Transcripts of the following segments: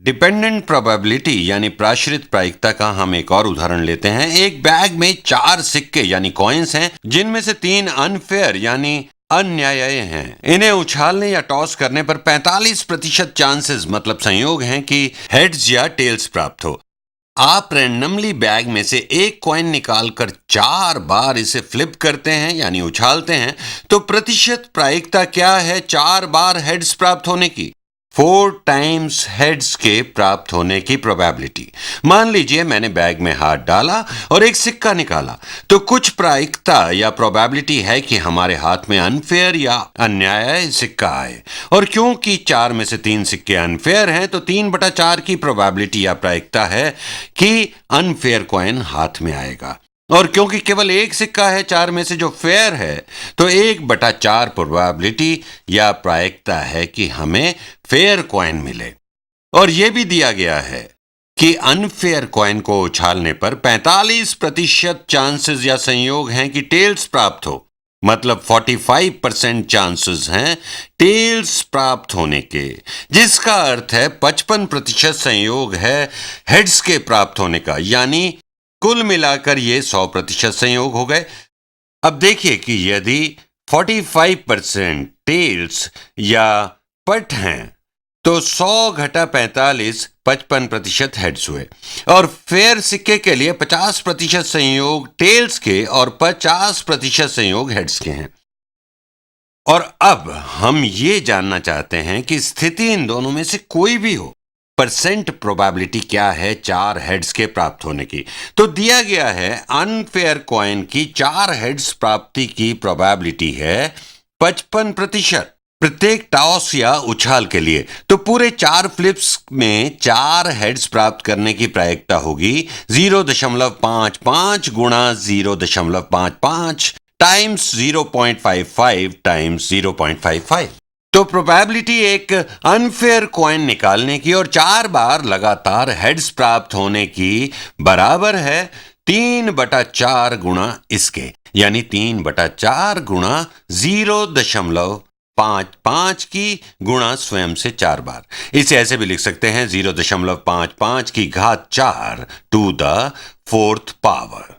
Dependent probability यानी प्राश्रित प्रायिकता का हम एक और उदाहरण लेते हैं। एक बैग में 4 सिक्के यानी कॉइन्स हैं, जिनमें से 3 अनफेयर यानी अन्यायी हैं। इन्हें उछालने या टॉस करने पर 45% चांसेस मतलब संयोग हैं कि हेड्स या टेल्स प्राप्त हो। आप रैंडमली बैग में से एक कॉइन निकालकर 4 बार इसे फ्लिप करते हैं यानी उछालते हैं, तो प्रतिशत प्रायिकता क्या है 4 बार हेड्स प्राप्त होने की? 4 टाइम्स हेड्स के प्राप्त होने की प्रोबेबिलिटी। मान लीजिए मैंने बैग में हाथ डाला और एक सिक्का निकाला, तो कुछ प्रायिकता या प्रोबेबिलिटी है कि हमारे हाथ में अनफेयर या अन्यायी सिक्का आए। और क्योंकि 4 में से 3 सिक्के अनफेयर हैं, तो 3/4 की प्रोबेबिलिटी या प्रायिकता है कि अनफेयर कॉइन हाथ में आएगा। और क्योंकि केवल एक सिक्का है 4 में से जो फेयर है, तो 1/4 प्रोबेबिलिटी या प्रायिकता है कि हमें फेयर कॉइन मिले। और यह भी दिया गया है कि अनफेयर कॉइन को उछालने पर 45% चांसेस या संयोग हैं कि टेल्स प्राप्त हो, मतलब 45% चांसेस हैं टेल्स प्राप्त होने के, जिसका अर्थ है 55% संयोग है हेड्स के प्राप्त होने का, यानी कुल मिलाकर ये 100% संयोग हो गए। अब देखिए कि यदि 45% टेल्स या पट हैं, तो 100 घटा 45 55% हेड्स हुए। और फेयर सिक्के के लिए 50% संयोग टेल्स के और 50% संयोग हेड्स के हैं। और अब हम ये जानना चाहते हैं कि स्थिति इन दोनों में से कोई भी हो, परसेंट प्रोबेबिलिटी क्या है 4 हेड्स के प्राप्त होने की। तो दिया गया है अनफेयर कॉइन की 4 हेड्स प्राप्ति की प्रोबेबिलिटी है 55%। प्रत्येक टॉस या उछाल के लिए तो पूरे 4 फ्लिप्स में 4 हेड्स प्राप्त करने की प्रायिकता होगी 0.55 गुणा 0.55 टाइम्स 0.55 टाइम्स 0.55। तो प्रोबेबिलिटी एक अनफेयर कॉइन निकालने की और 4 बार लगातार हेड्स प्राप्त होने की बराबर है 3/4 गुणा इसके, यानी 3/4 गुणा 0.55 की गुणा स्वयं से 4 बार। इसे ऐसे भी लिख सकते हैं 0.55 की घात 4 टू द 4th पावर।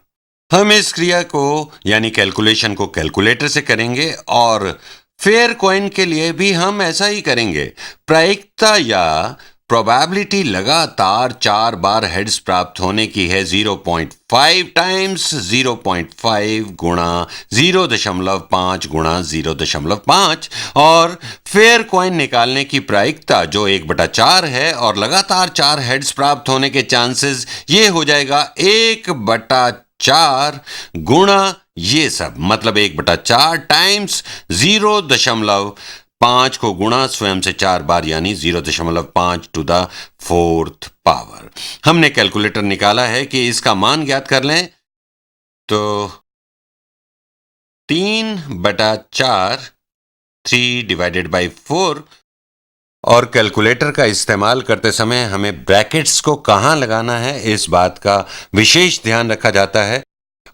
हम इस क्रिया को यानी कैलकुलेशन को कैलकुलेटर से करेंगे और फेयर कॉइन के लिए भी हम ऐसा ही करेंगे। प्रायिकता या प्रोबेबिलिटी लगातार 4 बार हेड्स प्राप्त होने की है 0.5 टाइम्स 0.5 गुणा 0.5 गुणा 0.5। और फेयर कॉइन निकालने की प्रायिकता जो 1/4 है और लगातार 4 हेड्स प्राप्त होने के चांसेस ये हो जाएगा 1/4 गुणा ये सब, मतलब 1/4 टाइम्स 0.5 को गुणा स्वयं से 4 बार, यानी 0.5 टू द 4th पावर। हमने कैलकुलेटर निकाला है कि इसका मान ज्ञात कर लें, तो 3/4 3/4। और कैलकुलेटर का इस्तेमाल करते समय हमें ब्रैकेट्स को कहाँ लगाना है इस बात का विशेष ध्यान रखा जाता है।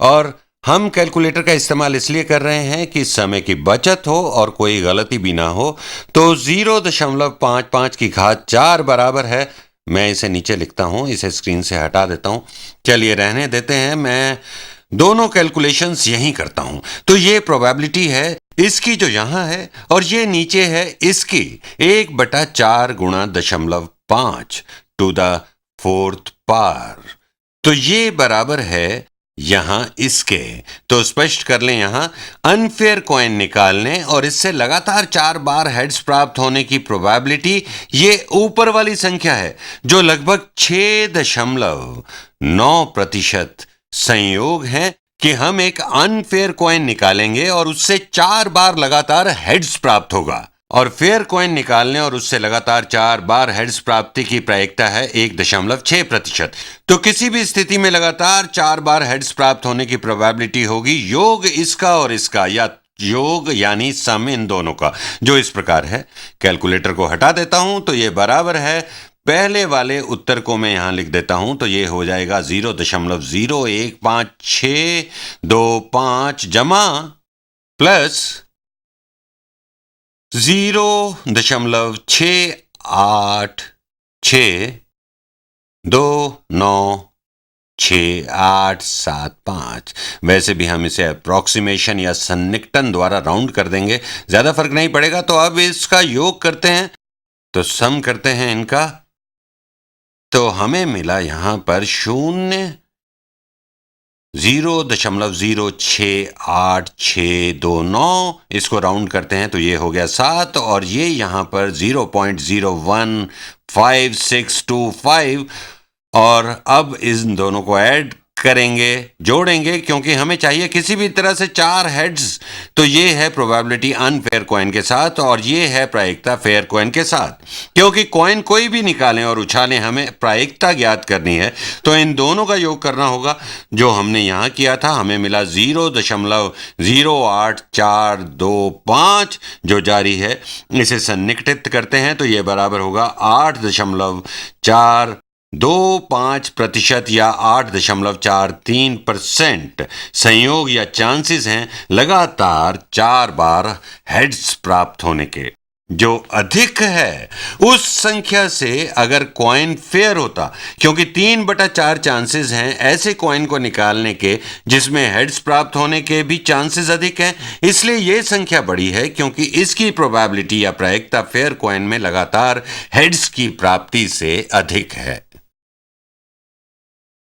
और हम कैलकुलेटर का इस्तेमाल इसलिए कर रहे हैं कि समय की बचत हो और कोई गलती भी ना हो। तो 0.55 की घात 4 बराबर है, मैं इसे नीचे लिखता हूं, इसे स्क्रीन से हटा देता हूं। चलिए रहने देते हैं, मैं दोनों कैलकुलेशंस यहीं करता हूं। तो ये प्रोबेबिलिटी है इसकी जो यहां है, और ये नीचे है इसकी 1/4 गुणा 0.5 टू द 4th पावर। तो ये बराबर है यहां इसके। तो स्पष्ट कर लें, यहां अनफेयर कॉइन निकालने और इससे लगातार 4 बार हेड्स प्राप्त होने की प्रोबेबिलिटी ये ऊपर वाली संख्या है, जो लगभग 6.9% संयोग है कि हम एक अनफेयर कॉइन निकालेंगे और उससे 4 बार लगातार हेड्स प्राप्त होगा। और फेयर कॉइन निकालने और उससे लगातार 4 बार हेड्स प्राप्ति की प्रायिकता है 1.6%। तो किसी भी स्थिति में लगातार 4 बार हेड्स प्राप्त होने की प्रोबेबिलिटी होगी योग इसका और इसका, या योग यानी सम इन दोनों का, जो इस प्रकार है। कैलकुलेटर को हटा देता हूं, तो ये बराबर है, पहले वाले उत्तर को मैं यहां लिख देता हूं, तो ये हो जाएगा 0.0152625 जमा प्लस 0.68 6, 2, 9, 6, 8, 7, 5। वैसे भी हम इसे अप्रोक्सीमेशन या सन्निकटन द्वारा राउंड कर देंगे, ज्यादा फर्क नहीं पड़ेगा। तो अब इसका योग करते हैं, तो सम करते हैं इनका, तो हमें मिला यहां पर 0.06829। इसको राउंड करते हैं तो ये हो गया 7, और ये यहां पर 0.015625। और अब इन दोनों को ऐड करेंगे, जोड़ेंगे, क्योंकि हमें चाहिए किसी भी तरह से 4 हेड्स। तो ये है प्रोबेबिलिटी अनफेयर कॉइन के साथ, और ये है प्रायिकता फेयर कॉइन के साथ। क्योंकि कॉइन कोई भी निकालें और उछालें, हमें प्रायिकता ज्ञात करनी है, तो इन दोनों का योग करना होगा। जो हमने यहाँ किया था, हमें मिला 0.08425, जो जारी है। इसे सन्निकटित करते हैं तो ये बराबर होगा 8.425% या 8.43%। संयोग या चांसेस हैं लगातार 4 बार हेड्स प्राप्त होने के। जो अधिक है उस संख्या से अगर कॉइन फेयर होता, क्योंकि 3/4 चांसेस हैं ऐसे कॉइन को निकालने के जिसमें हेड्स प्राप्त होने के भी चांसेस अधिक हैं, इसलिए यह संख्या बड़ी है, क्योंकि इसकी प्रोबेबिलिटी या प्रायिकता फेयर कॉइन में लगातार हेड्स की प्राप्ति से अधिक है।